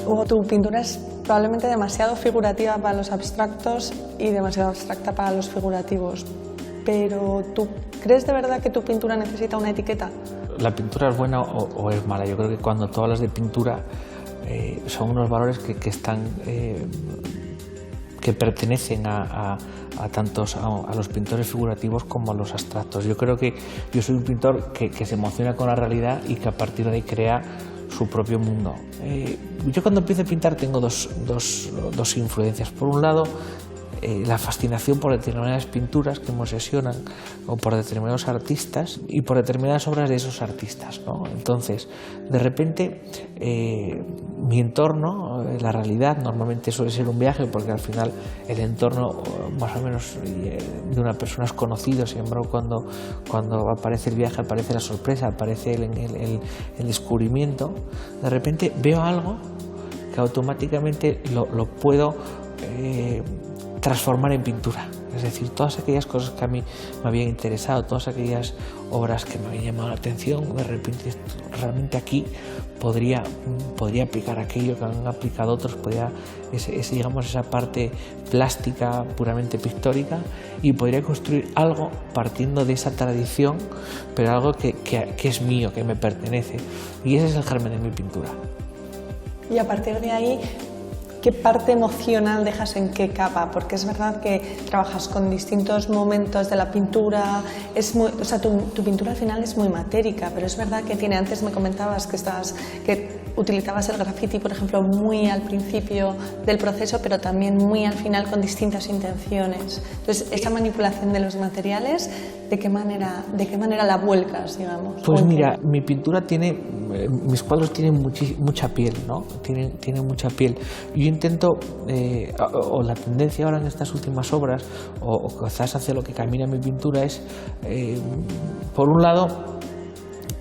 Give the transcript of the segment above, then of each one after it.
Hugo, tu pintura es probablemente demasiado figurativa para los abstractos y demasiado abstracta para los figurativos. Pero ¿tú crees de verdad que tu pintura necesita una etiqueta? ¿La pintura es buena o es mala? Yo creo que cuando tú hablas de pintura son unos valores que están... que pertenecen a los pintores figurativos como a los abstractos. Yo creo que yo soy un pintor que se emociona con la realidad y que a partir de ahí crea su propio mundo. Yo cuando empiezo a pintar tengo dos influencias. Por un lado, la fascinación por determinadas pinturas que me obsesionan o por determinados artistas y por determinadas obras de esos artistas, ¿no? Entonces, de repente, mi entorno, la realidad, normalmente suele ser un viaje porque al final el entorno más o menos de una persona es conocido, sin embargo cuando aparece el viaje aparece la sorpresa, aparece el descubrimiento. De repente veo algo que automáticamente lo puedo transformar en pintura. Es decir, todas aquellas cosas que a mí me habían interesado, todas aquellas obras que me habían llamado la atención, de repente realmente aquí podría aplicar aquello que han aplicado otros, digamos, esa parte plástica puramente pictórica, y podría construir algo partiendo de esa tradición, pero algo que es mío, que me pertenece, y ese es el germen de mi pintura. Y a partir de ahí, ¿qué parte emocional dejas en qué capa? Porque es verdad que trabajas con distintos momentos de la pintura, tu pintura al final es muy matérica, pero es verdad que antes me comentabas que utilizabas el graffiti, por ejemplo, muy al principio del proceso, pero también muy al final con distintas intenciones. Entonces, esa manipulación de los materiales, ¿de qué manera la vuelcas, digamos? Pues mira, mi pintura mis cuadros tienen mucha piel, ¿no? Tienen mucha piel. Yo intento, o la tendencia ahora en estas últimas obras, o quizás hacia lo que camina mi pintura es, por un lado,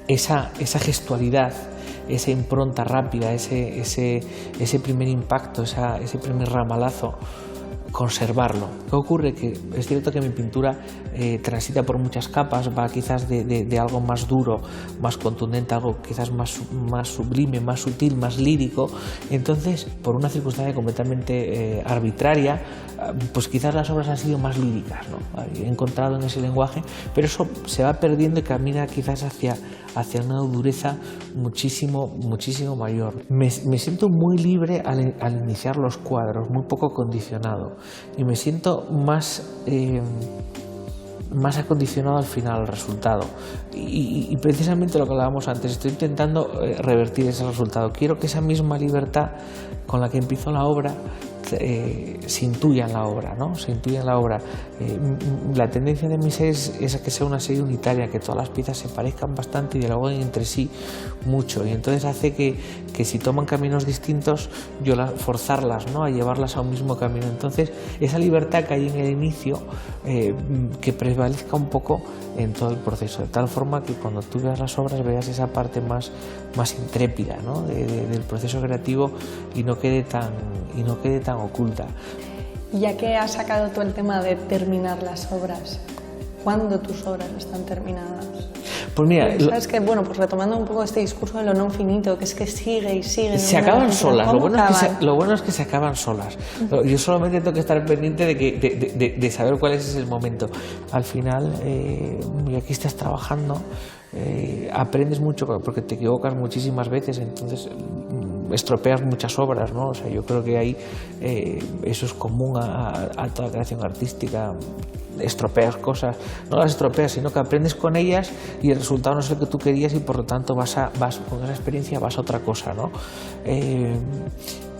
esa gestualidad, esa impronta rápida, ese primer impacto, ese primer ramalazo, conservarlo. ¿Qué ocurre? Que es cierto que mi pintura transita por muchas capas, va quizás de algo más duro, más contundente, algo quizás más sublime, más sutil, más lírico. Entonces, por una circunstancia completamente arbitraria, pues quizás las obras han sido más líricas, ¿no? He encontrado en ese lenguaje, pero eso se va perdiendo y camina quizás hacia una dureza muchísimo mayor. Me siento muy libre al iniciar los cuadros, muy poco condicionado, y me siento más acondicionado al final, al resultado, y precisamente lo que hablábamos antes, estoy intentando revertir ese resultado. Quiero que esa misma libertad con la que empiezo la obra se intuya en la obra, ¿no? Se intuya en la obra. La tendencia de mi serie es a que sea una serie unitaria, que todas las piezas se parezcan bastante y dialoguen entre sí mucho, y entonces hace que si toman caminos distintos, yo forzarlas, ¿no?, a llevarlas a un mismo camino. Entonces, esa libertad que hay en el inicio, que prevalezca un poco en todo el proceso, de tal forma que cuando tú veas las obras veas esa parte más intrépida, ¿no?, del proceso creativo, y no quede tan oculta. Ya que has sacado tú el tema de terminar las obras, ¿cuándo tus obras están terminadas? Pues mira, sabes que, bueno, pues retomando un poco este discurso de lo no finito, que es que sigue y sigue. Se acaban solas. Lo bueno es que se acaban solas. Yo solamente tengo que estar pendiente de saber cuál es ese momento. Al final, y aquí estás trabajando, aprendes mucho porque te equivocas muchísimas veces, entonces estropeas muchas obras, ¿no? O sea, yo creo que ahí eso es común a toda creación artística. Estropeas cosas, no las estropeas, sino que aprendes con ellas y el resultado no es el que tú querías, y por lo tanto vas con esa experiencia vas a otra cosa, ¿no?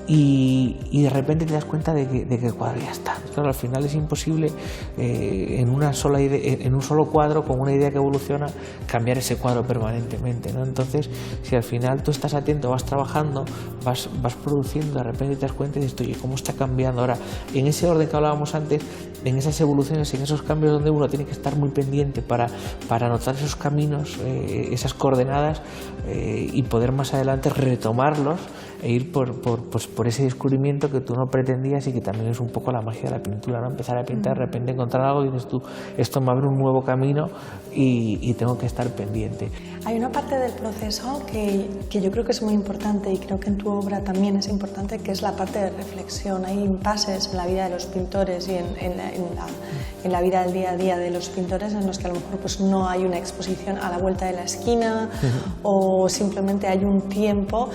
Y de repente te das cuenta de que el cuadro ya está. Claro, al final es imposible en un solo cuadro, con una idea que evoluciona, cambiar ese cuadro permanentemente, ¿no? Entonces, si al final tú estás atento, vas trabajando, vas produciendo, de repente te das cuenta y dices, oye, ¿cómo está cambiando? Ahora, en ese orden que hablábamos antes, en esas evoluciones, en esos cambios donde uno tiene que estar muy pendiente para notar esos caminos, esas coordenadas, y poder más adelante retomarlos e ir por ese descubrimiento que tú no pretendías y que también es un poco la magia de la pintura, ¿no? Empezar a pintar, de repente encontrar algo y dices tú, esto me abre un nuevo camino y tengo que estar pendiente. Hay una parte del proceso que yo creo que es muy importante y creo que en tu obra también es importante, que es la parte de reflexión. Hay impases en la vida de los pintores y en la vida del día a día de los pintores en los que a lo mejor pues no hay una exposición a la vuelta de la esquina o simplemente hay un tiempo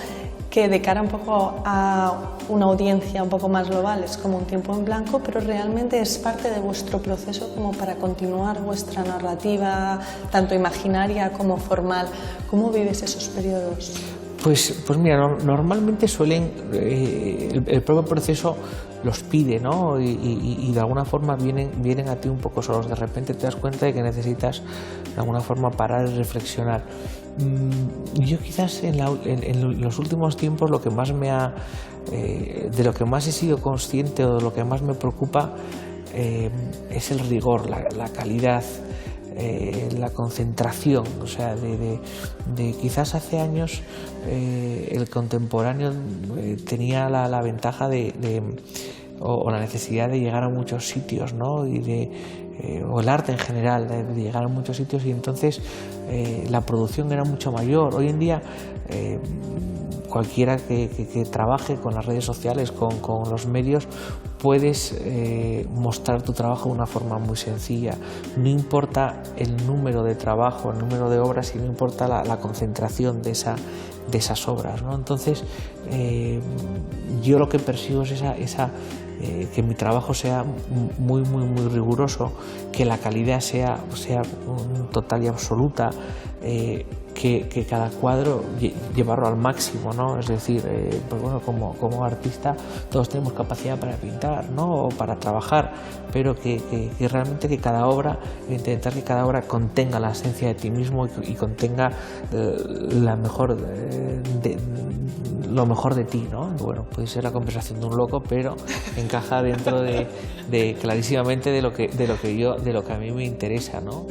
que de cara un poco a una audiencia un poco más global es como un tiempo en blanco, pero realmente es parte de vuestro proceso como para continuar vuestra narrativa, tanto imaginaria como formal. ¿Cómo vives esos periodos? Pues mira, normalmente suelen, el propio proceso los pide, ¿no? Y de alguna forma vienen a ti un poco solos. De repente te das cuenta de que necesitas de alguna forma parar y reflexionar. Yo quizás en los últimos tiempos lo que más de lo que más he sido consciente o de lo que más me preocupa es el rigor, la calidad, la concentración. O sea, de quizás hace años el contemporáneo tenía la ventaja o la necesidad de llegar a muchos sitios, ¿no? O el arte en general, de llegar a muchos sitios, y entonces la producción era mucho mayor. Hoy en día cualquiera que trabaje con las redes sociales, con los medios, puedes mostrar tu trabajo de una forma muy sencilla. No importa el número de trabajo, el número de obras, sino importa la concentración de esas obras, ¿no? Entonces yo lo que persigo es que mi trabajo sea muy riguroso, que la calidad sea total y absoluta, que cada cuadro llevarlo al máximo, ¿no? Es decir, pues bueno, como artista todos tenemos capacidad para pintar, ¿no? O para trabajar, pero que realmente que cada obra, intentar que cada obra contenga la esencia de ti mismo y contenga lo mejor de ti, ¿no? Bueno, puede ser la conversación de un loco, pero encaja dentro de clarísimamente de lo que a mí me interesa, ¿no?